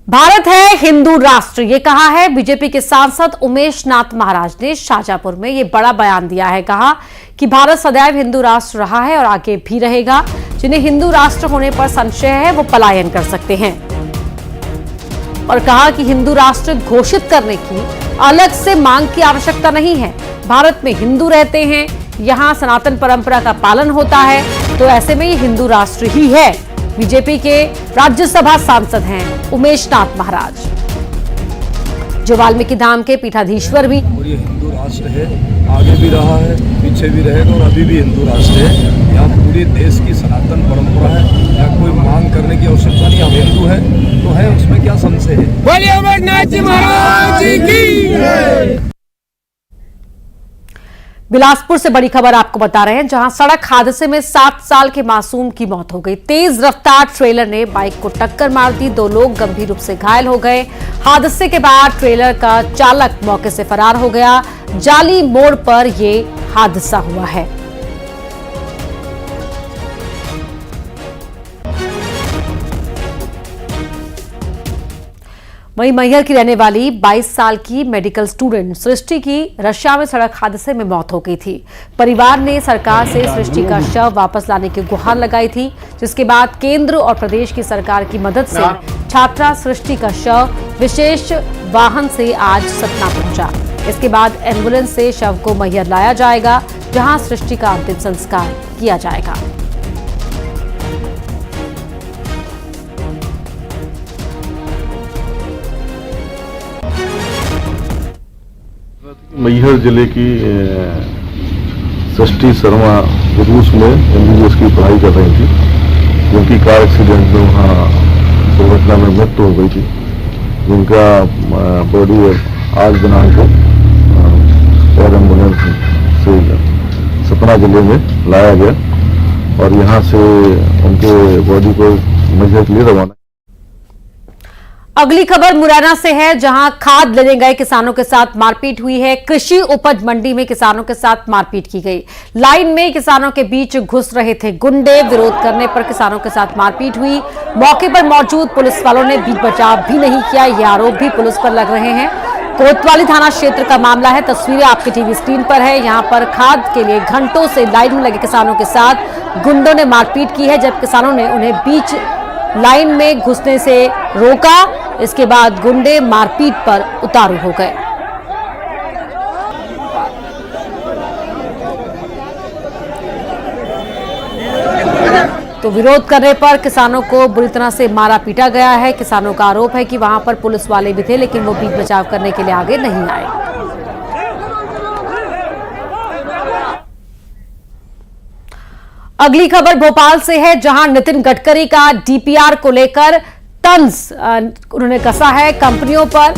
भारत है हिंदू राष्ट्र, ये कहा है बीजेपी के सांसद उमेश नाथ महाराज ने शाजापुर में। ये बड़ा बयान दिया है, कहा कि भारत सदैव हिंदू राष्ट्र रहा है और आगे भी रहेगा। जिन्हें हिंदू राष्ट्र होने पर संशय है वो पलायन कर सकते हैं। और कहा कि हिंदू राष्ट्र घोषित करने की अलग से मांग की आवश्यकता नहीं है। भारत में हिंदू रहते हैं, यहाँ सनातन परंपरा का पालन होता है, तो ऐसे में ये हिंदू राष्ट्र ही है। बीजेपी के राज्यसभा सांसद हैं उमेश नाथ महाराज, जो वाल्मीकि धाम के पीठाधीश्वर भी। और ये हिंदू राष्ट्र है, आगे भी रहा है, पीछे भी रहेगा और अभी भी हिंदू राष्ट्र है। यहाँ पूरे देश की सनातन परंपरा है, यहाँ कोई मांग करने की आवश्यकता नहीं। हम हिंदू है तो है, उसमें क्या संशय है। बोलिए अमरनाथ जी महाराज की। बिलासपुर से बड़ी खबर आपको बता रहे हैं, जहां सड़क हादसे में 7 साल के मासूम की मौत हो गई। तेज रफ्तार ट्रेलर ने बाइक को टक्कर मार दी, 2 लोग गंभीर रूप से घायल हो गए। हादसे के बाद ट्रेलर का चालक मौके से फरार हो गया। जाली मोड़ पर यह हादसा हुआ है। वहीं मैहर की रहने वाली 22 साल की मेडिकल स्टूडेंट सृष्टि की रशिया में सड़क हादसे में मौत हो गई थी। परिवार ने सरकार से सृष्टि का शव वापस लाने की गुहार लगाई थी, जिसके बाद केंद्र और प्रदेश की सरकार की मदद से छात्रा सृष्टि का शव विशेष वाहन से आज सतना पहुंचा। इसके बाद एम्बुलेंस से शव को मैहर लाया जाएगा, जहां सृष्टि का अंतिम संस्कार किया जाएगा। मैहर जिले की सृष्टि शर्मा रूस में MBBS की पढ़ाई कर रही थी, जिनकी कार एक्सीडेंट में वहाँ दुर्घटना में मृत्यु हो गई थी। जिनका बॉडी आज दिनांक को एयर एम्बुलेंस से सतना जिले में लाया गया और यहाँ से उनके बॉडी को मैहर के लिए रवाना। अगली खबर मुरैना से है, जहां खाद लेने गए किसानों के साथ मारपीट हुई है। कृषि उपज मंडी में किसानों के साथ मारपीट की गई। लाइन में किसानों के बीच घुस रहे थे गुंडे। विरोध करने पर किसानों के साथ मारपीट हुई। मौके पर मौजूद पुलिस वालों ने बीच बचाव भी नहीं किया। ये आरोप भी पुलिस पर लग रहे हैं। कोतवाली थाना क्षेत्र का मामला है। तस्वीरें आपकी टीवी स्क्रीन पर है। यहां पर खाद के लिए घंटों से लाइन में लगे किसानों के साथ गुंडों ने मारपीट की है, जब किसानों ने उन्हें बीच लाइन में घुसने से रोका। इसके बाद गुंडे मारपीट पर उतारू हो गए। तो विरोध करने पर किसानों को बुरी तरह से मारा पीटा गया है। किसानों का आरोप है कि वहां पर पुलिस वाले भी थे, लेकिन वो बीच बचाव करने के लिए आगे नहीं आए। अगली खबर भोपाल से है, जहां नितिन गडकरी का DPR को लेकर तंज उन्होंने कसा है कंपनियों पर।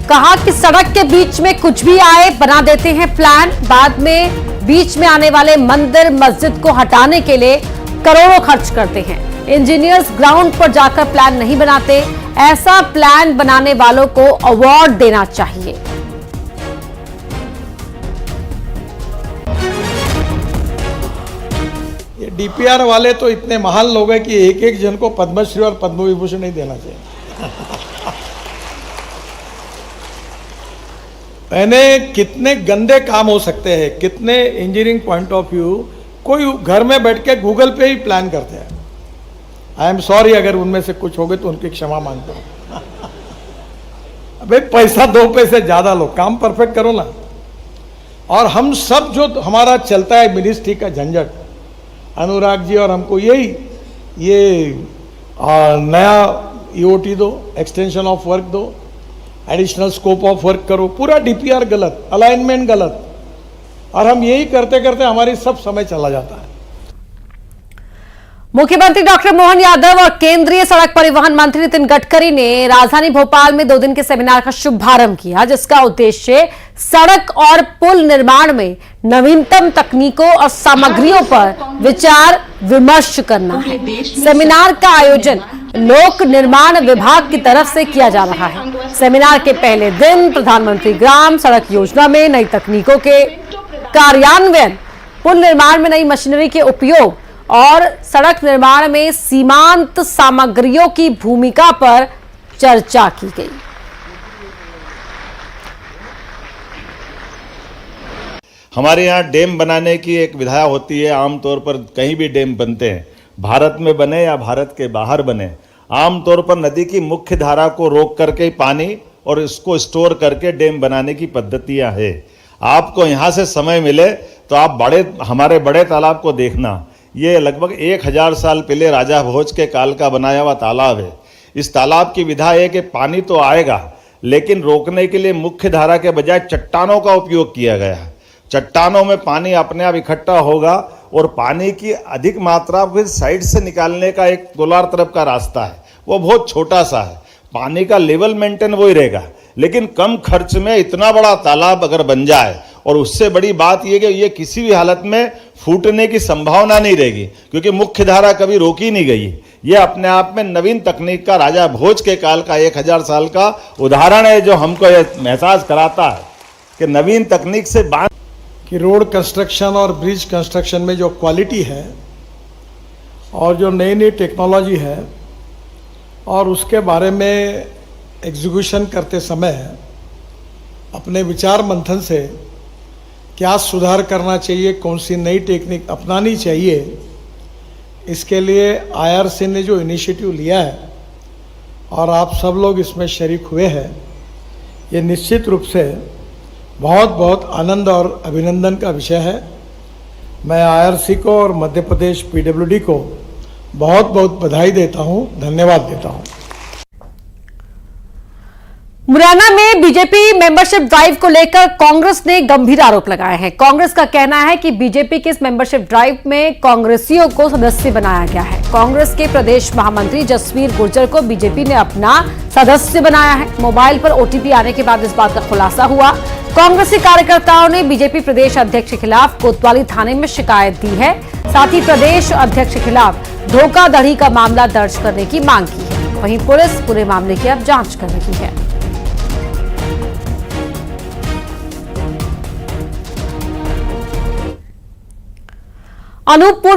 कहा कि सड़क के बीच में कुछ भी आए बना देते हैं प्लान, बाद में बीच में आने वाले मंदिर मस्जिद को हटाने के लिए करोड़ों खर्च करते हैं। इंजीनियर्स ग्राउंड पर जाकर प्लान नहीं बनाते। ऐसा प्लान बनाने वालों को अवार्ड देना चाहिए। DPR वाले तो इतने महान लोग हैं कि एक एक जन को पद्मश्री और पद्म विभूषण नहीं देना चाहिए। मैंने कितने गंदे काम हो सकते हैं, कितने इंजीनियरिंग पॉइंट ऑफ व्यू कोई घर में बैठ के गूगल पे ही प्लान करते हैं। आई एम सॉरी अगर उनमें से कुछ हो गए तो उनकी क्षमा मांगता हूं। अबे पैसा 2 पैसे ज्यादा लो, काम परफेक्ट करो ना। और हम सब जो हमारा चलता है मिनिस्ट्री का झंझट, अनुराग जी और हमको ये नया EOT दो, एक्सटेंशन ऑफ वर्क दो, एडिशनल स्कोप ऑफ वर्क करो। पूरा DPR गलत, अलाइनमेंट गलत, और हम यही करते करते हमारी सब समय चला जाता है। मुख्यमंत्री डॉक्टर मोहन यादव और केंद्रीय सड़क परिवहन मंत्री नितिन गडकरी ने राजधानी भोपाल में 2 दिन के सेमिनार का शुभारंभ किया, जिसका उद्देश्य सड़क और पुल निर्माण में नवीनतम तकनीकों और सामग्रियों पर विचार विमर्श करना है। सेमिनार का आयोजन लोक निर्माण विभाग की तरफ से किया जा रहा है। सेमिनार के पहले दिन प्रधानमंत्री ग्राम सड़क योजना में नई तकनीकों के कार्यान्वयन, पुल निर्माण में नई मशीनरी के उपयोग और सड़क निर्माण में सीमांत सामग्रियों की भूमिका पर चर्चा की गई। हमारे यहाँ डैम बनाने की एक विधा होती है। आमतौर पर कहीं भी डैम बनते हैं, भारत में बने या भारत के बाहर बने, आमतौर पर नदी की मुख्य धारा को रोक करके पानी और इसको स्टोर करके डैम बनाने की पद्धतियाँ है। आपको यहाँ से समय मिले तो आप हमारे बड़े तालाब को देखना। ये लगभग 1000 साल पहले राजा भोज के काल का बनाया हुआ तालाब है। इस तालाब की विधा है कि पानी तो आएगा, लेकिन रोकने के लिए मुख्य धारा के बजाय चट्टानों का उपयोग किया गया है। चट्टानों में पानी अपने आप इकट्ठा होगा और पानी की अधिक मात्रा फिर साइड से निकालने का एक गोलार तरफ का रास्ता है, वो बहुत छोटा सा है। पानी का लेवल मेंटेन वही रहेगा, लेकिन कम खर्च में इतना बड़ा तालाब अगर बन जाए, और उससे बड़ी बात यह कि ये किसी भी हालत में फूटने की संभावना नहीं रहेगी, क्योंकि मुख्य धारा कभी रोकी नहीं गई। ये अपने आप में नवीन तकनीक का राजा भोज के काल का 1000 साल का उदाहरण है, जो हमको यह महसूस कराता है कि नवीन तकनीक से बांध कि रोड कंस्ट्रक्शन और ब्रिज कंस्ट्रक्शन में जो क्वालिटी है और जो नई नई टेक्नोलॉजी है, और उसके बारे में एग्जीक्यूशन करते समय अपने विचार मंथन से क्या सुधार करना चाहिए, कौन सी नई टेक्निक अपनानी चाहिए, इसके लिए IRC ने जो इनिशिएटिव लिया है और आप सब लोग इसमें शरीक हुए हैं, ये निश्चित रूप से बहुत बहुत आनंद और अभिनंदन का विषय है। मैं IRC को और मध्य प्रदेश PWD को बहुत बहुत बधाई देता हूं, धन्यवाद देता हूं। मुरैना में बीजेपी मेंबरशिप ड्राइव को लेकर कांग्रेस ने गंभीर आरोप लगाए हैं। कांग्रेस का कहना है कि बीजेपी के इस मेंबरशिप ड्राइव में कांग्रेसियों को सदस्य बनाया गया है। कांग्रेस के प्रदेश महामंत्री जसवीर गुर्जर को बीजेपी ने अपना सदस्य बनाया है। मोबाइल पर OTP आने के बाद इस बात का खुलासा हुआ। कांग्रेसी कार्यकर्ताओं ने बीजेपी प्रदेश अध्यक्ष के खिलाफ कोतवाली थाने में शिकायत दी है। साथ ही प्रदेश अध्यक्ष के खिलाफ धोखाधड़ी का मामला दर्ज करने की मांग की है। वहीं पुलिस पूरे मामले की अब जांच कर रही है। अनूपपुर में